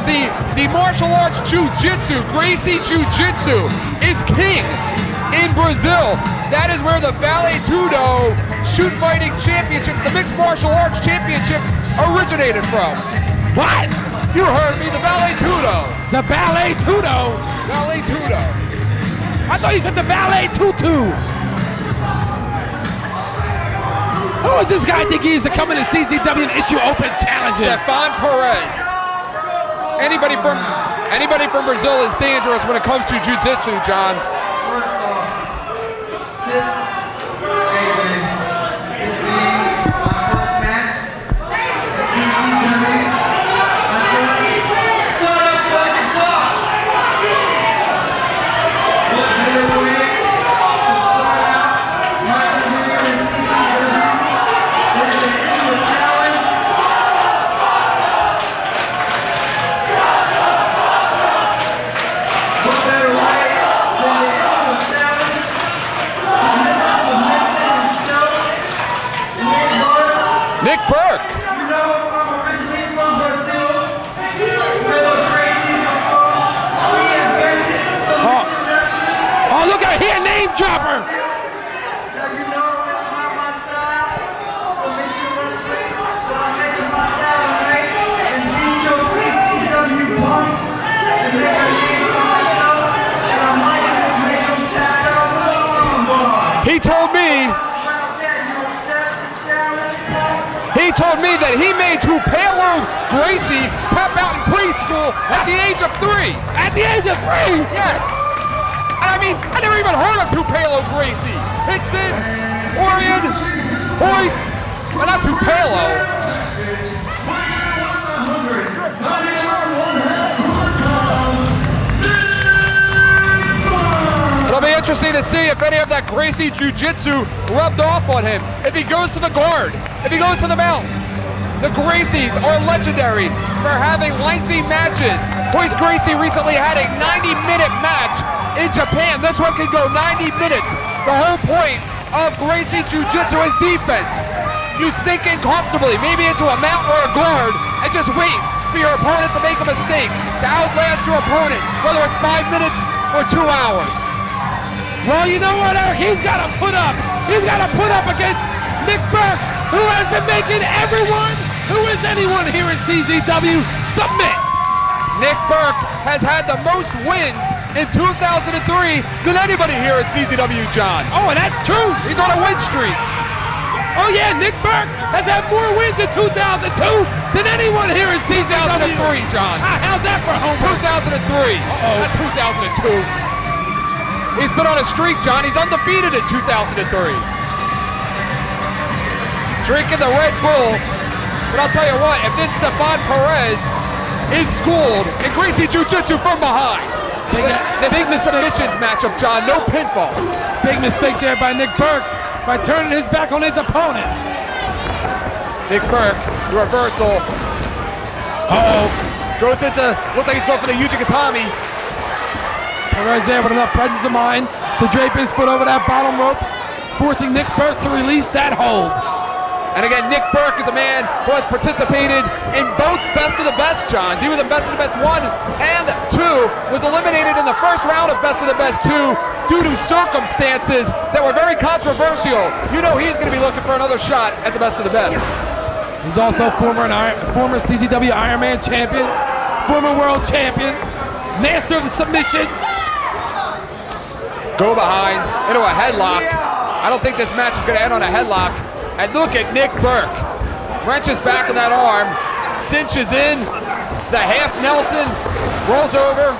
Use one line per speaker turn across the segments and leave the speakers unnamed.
the martial arts jiu-jitsu, Gracie Jiu-Jitsu, is king in Brazil. That is where the Vale Tudo shoot fighting championships, the mixed martial arts championships, originated from.
What?
You heard me, the Vale Tudo.
The Ballet Tudo?
Vale Tudo.
I thought you said the Ballet Tutu. Who is this guy think he is to come into CZW and issue open challenges?
Stefan Perez. Anybody from Brazil is dangerous when it comes to jiu-jitsu, John.
First off, this is the first match. CZW. Shut up so I can talk. What better way to start out my career in CZW than to issue a challenge? What better way than to issue a challenge?
Nick Berk.
You know, I'm originally from Brazil, where the crazy we invented submission wrestling.
Oh, look out here, name dropper.
Now you know it's not my style, submission wrestling, so I'm making my style tonight and beat your CZW punk and make a name for myself, and I might just make them tap out with a soundbar.
He told me that he made Tupelo Gracie tap out in preschool at the age of 3.
At the age of 3?
Yes. And I mean, I never even heard of Tupelo Gracie. Hickson, Orion, Boyce, but not Tupelo. It'll be interesting to see if any of that Gracie Jiu-Jitsu rubbed off on him. If he goes to the guard, if he goes to the mount. The Gracies are legendary for having lengthy matches. Boyce Gracie recently had a 90-minute match in Japan. This one can go 90 minutes. The whole point of Gracie Jiu-Jitsu is defense. You sink in comfortably, maybe into a mount or a guard, and just wait for your opponent to make a mistake, to outlast your opponent, whether it's 5 minutes or 2 hours.
Well, you know what, Eric? He's got to put up against Nick Berk, who has been making everyone who is anyone here in CZW submit.
Nick Berk has had the most wins in 2003 than anybody here at CZW, John.
Oh, and that's true.
He's on a win streak.
Oh yeah, Nick Berk has had more wins in 2002 than anyone here in CZW.
2003, John.
How's that for homework?
2003. Not 2002. He's been on a streak, John. He's undefeated in 2003. Drinking the Red Bull. But I'll tell you what, if this Stefan Perez is schooled in Gracie Jiu-Jitsu from behind, this is a submissions matchup, John, no pinfalls.
Big mistake there by Nick Berk by turning his back on his opponent.
Nick Berk, the reversal. Goes into, looks like he's going for the Ujigatami.
Perez there with enough presence of mind to drape his foot over that bottom rope, forcing Nick Berk to release that hold.
And again, Nick Berk is a man who has participated in both Best of the Best, Johns. He was in Best of the Best 1 and 2, was eliminated in the first round of Best of the Best 2 due to circumstances that were very controversial. You know he's going to be looking for another shot at the Best of the Best.
He's also former CZW Ironman champion, former world champion, master of the submission.
Go behind into a headlock. I don't think this match is going to end on a headlock. And look at Nick Berk. Wrenches back in that arm, cinches in, the half Nelson, rolls over.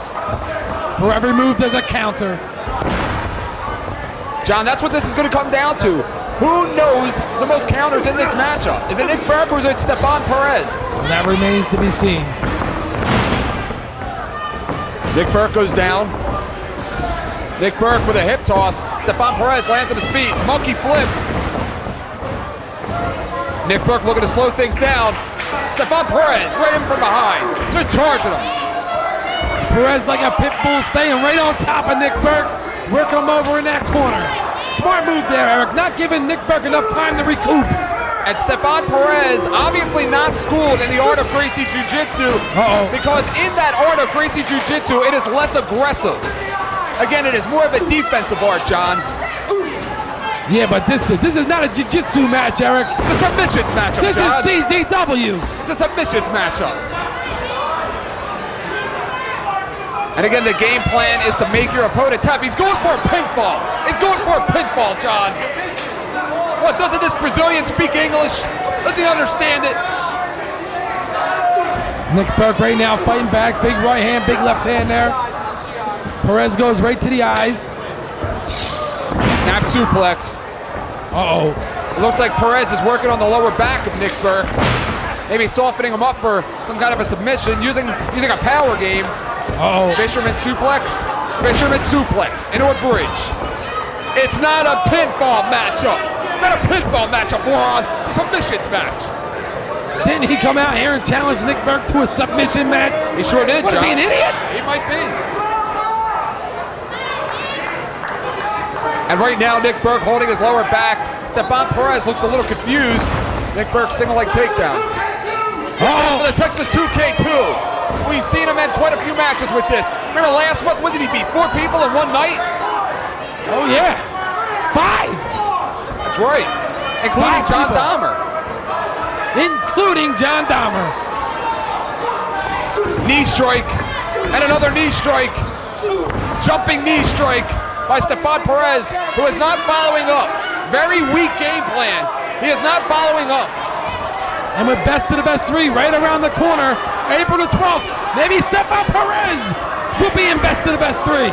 For every move, there's a counter.
John, that's what this is going to come down to. Who knows the most counters in this matchup? Is it Nick Berk or is it Stefan Perez?
And that remains to be seen.
Nick Berk goes down. Nick Berk with a hip toss. Stefan Perez lands on his feet. Monkey flip. Nick Berk looking to slow things down. Stefan Perez right in from behind, just charging him.
Perez like a pit bull staying right on top of Nick Berk, working him over in that corner. Smart move there, Eric, not giving Nick Berk enough time to recoup.
And Stefan Perez, obviously not schooled in the art of Gracie Jiu-Jitsu, because in that art of Gracie Jiu-Jitsu, it is less aggressive. Again, it is more of a defensive art, John.
Yeah, but this is not a jiu-jitsu match, Eric.
It's a submissions matchup,
This
John.
is CZW.
It's a submissions matchup. And again, the game plan is to make your opponent tap. He's going for a pinfall. He's going for a pinfall, John. What, doesn't this Brazilian speak English? Does he understand it?
Nick Berk right now fighting back. Big right hand, big left hand there. Perez goes right to the eyes.
Snap suplex. It looks like Perez is working on the lower back of Nick Berk. Maybe softening him up for some kind of a submission, using a power game. Fisherman suplex. Fisherman suplex into a bridge. It's not a pinfall matchup. It's not a pinfall matchup, moron. It's a submissions match.
Didn't he come out here and challenge Nick Berk to a submission match?
He sure did,
What,
John.
is he an idiot?
He might be. And right now, Nick Berk holding his lower back. Stefan Perez looks a little confused. Nick Berk single leg takedown. For the Texas 2K2. We've seen him in quite a few matches with this. Remember last month, what did he beat? 4 people in one night?
Oh yeah, 5.
That's right. Including John Dahmer.
Including John Dahmer.
Knee strike. And another knee strike. Jumping knee strike by Stefan Perez, who is not following up. Very weak game plan. He is not following up.
And with best of the best 3 right around the corner, April the 12th, maybe Stefan Perez will be in best of the best 3.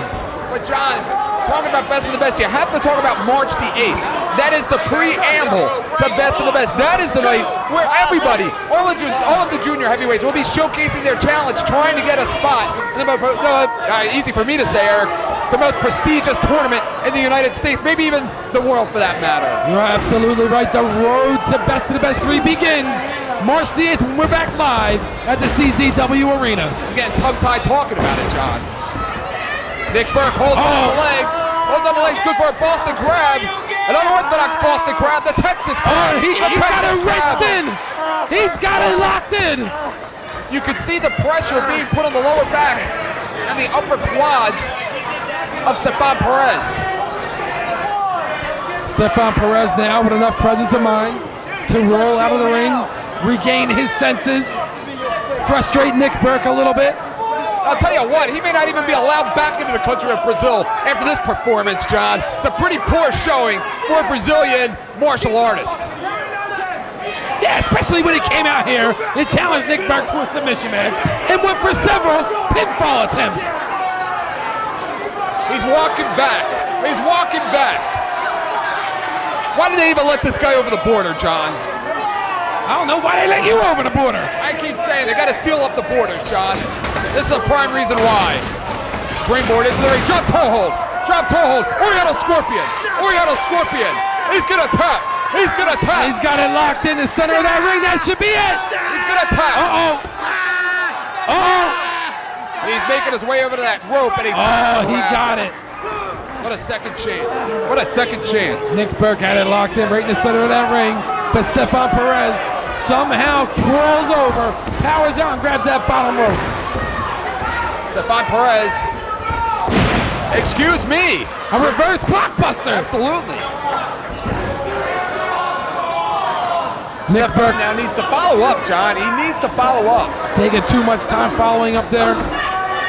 But John, talking about best of the best, you have to talk about March the 8th. That is the preamble to best of the best. That is the night where everybody, all of the junior heavyweights will be showcasing their talents, trying to get a spot. Easy for me to say, Eric, the most prestigious tournament in the United States, maybe even the world for that matter.
You're absolutely right. The road to best of the best 3 begins March the 8th when we're back live at the CZW Arena.
I'm getting tongue-tied talking about it, John. Nick Berk holds on the legs. Holds on the legs, goes for a Boston crab. An unorthodox Boston crab, the Texas crab.
He's got it wrenched in. He's got it locked in.
You can see the pressure being put on the lower back and the upper quads of Stefan Perez.
Stefan Perez now with enough presence of mind to roll out of the ring, regain his senses, frustrate Nick Berk a little bit.
I'll tell you what, he may not even be allowed back into the country of Brazil after this performance, John. It's a pretty poor showing for a Brazilian martial artist.
Yeah, especially when he came out here and challenged Nick Berk to a submission match and went for several pinfall attempts.
He's walking back. He's walking back. Why did they even let this guy over the border, John?
I don't know why they let you over the border.
I keep saying they got to seal up the borders, John. This is a prime reason why. Springboard into the ring. Drop toe hold. Drop toe hold. Oriental Scorpion. Oriental Scorpion. He's going to tap. He's going to tap.
He's got it locked in the center of that ring. That should be it.
He's going to tap. He's making his way over to that rope, and he
got it.
What a second chance. What a second chance.
Nick Berk had it locked in right in the center of that ring, but Stefan Perez somehow crawls over, powers out, and grabs that bottom rope.
Stefan Perez. Excuse me.
A reverse blockbuster.
Absolutely.
Nick
Stefan
Berk
now needs to follow up, John. He needs to follow up.
taking too much time following up there.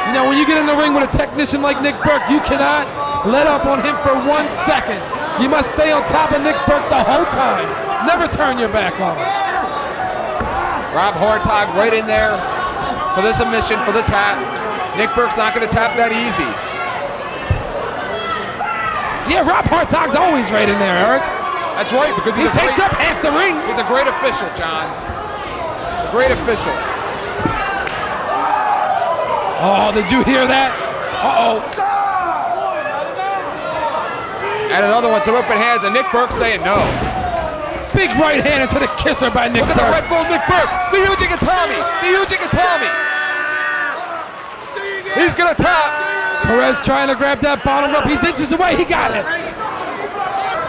You know, when you get in the ring with a technician like Nick Berk, you cannot let up on him for 1 second. You must stay on top of Nick Berk the whole time. Never turn your back on him.
Rob Hartog right in there for the submission, for the tap. Nick Berk's not going to tap that easy.
Yeah, Rob Hartog's always right in there, Eric.
That's right, because
He takes up half the ring.
He's a great official, John. A great official.
Oh, did you hear that? Uh-oh.
And another one, some open hands, and Nick Berk saying no.
Big right hand into the kisser by Nick
Look at the
Berk.
Red Bull Nick Berk. The Yuji Gatami. The Yuji Gatami. He's going to tap.
Perez trying to grab that bottom rope. He's inches away. He got it.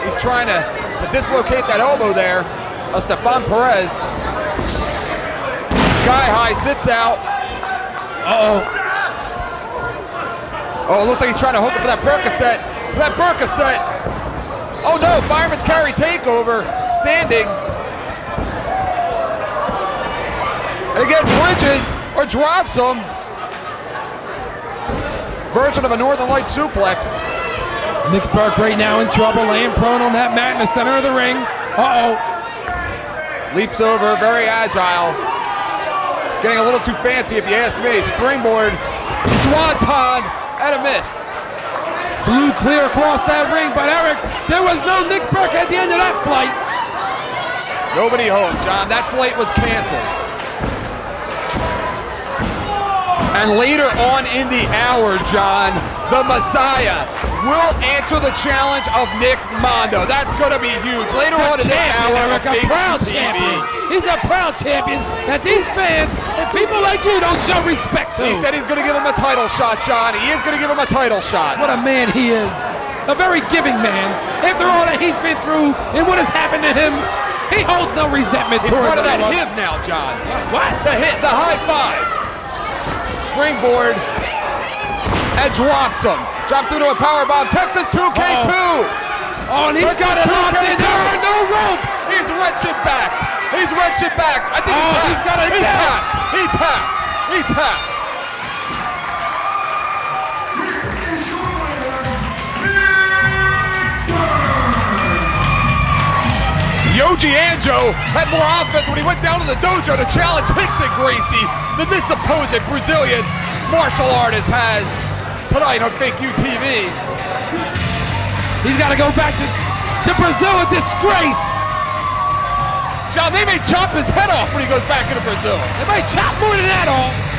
He's trying to dislocate that elbow there. of Stefan Perez. Sky High sits out. Uh-oh. Oh, it looks like he's trying to hook up for that Percocet. Oh no, Fireman's Carry takeover. Standing. And again, bridges or drops him. Version of a Northern Light suplex.
Nick Berk right now in trouble, laying prone on that mat in the center of the ring. Uh-oh.
Leaps over, very agile. Getting a little too fancy if you ask me. Springboard, swanton, and a miss.
Flew clear across that ring, but Eric, there was no Nick Berk at the end of that flight.
Nobody home, John. That flight was canceled. And later on in the hour, John, the Messiah will answer the challenge of Nick Mondo. That's going to be huge. Later on in the hour,
Eric, a proud champion. He's a proud champion that these fans and people like you don't show respect to.
He said he's going to give him a title shot, John. He is going to give him a title shot.
What a man he is. A very giving man. After all that he's been through and what has happened to him, he holds no resentment
He's
towards
part of that
anyone.
HIV now, John.
What?
The hit, the high five. Springboard. And drops him. Drops him to a powerbomb. Texas 2K2.
Oh, and he's got it locked in. There are no ropes.
He's wrenching back. I think
he's got a tap.
He tapped. Yoji Anjo had more offense when he went down to the dojo to challenge Hickson Gracie than this supposed Brazilian martial artist has tonight on Fake UTV.
He's got to go back to Brazil, a disgrace.
John, they may chop his head off when he goes back into Brazil.
They might chop more than that off.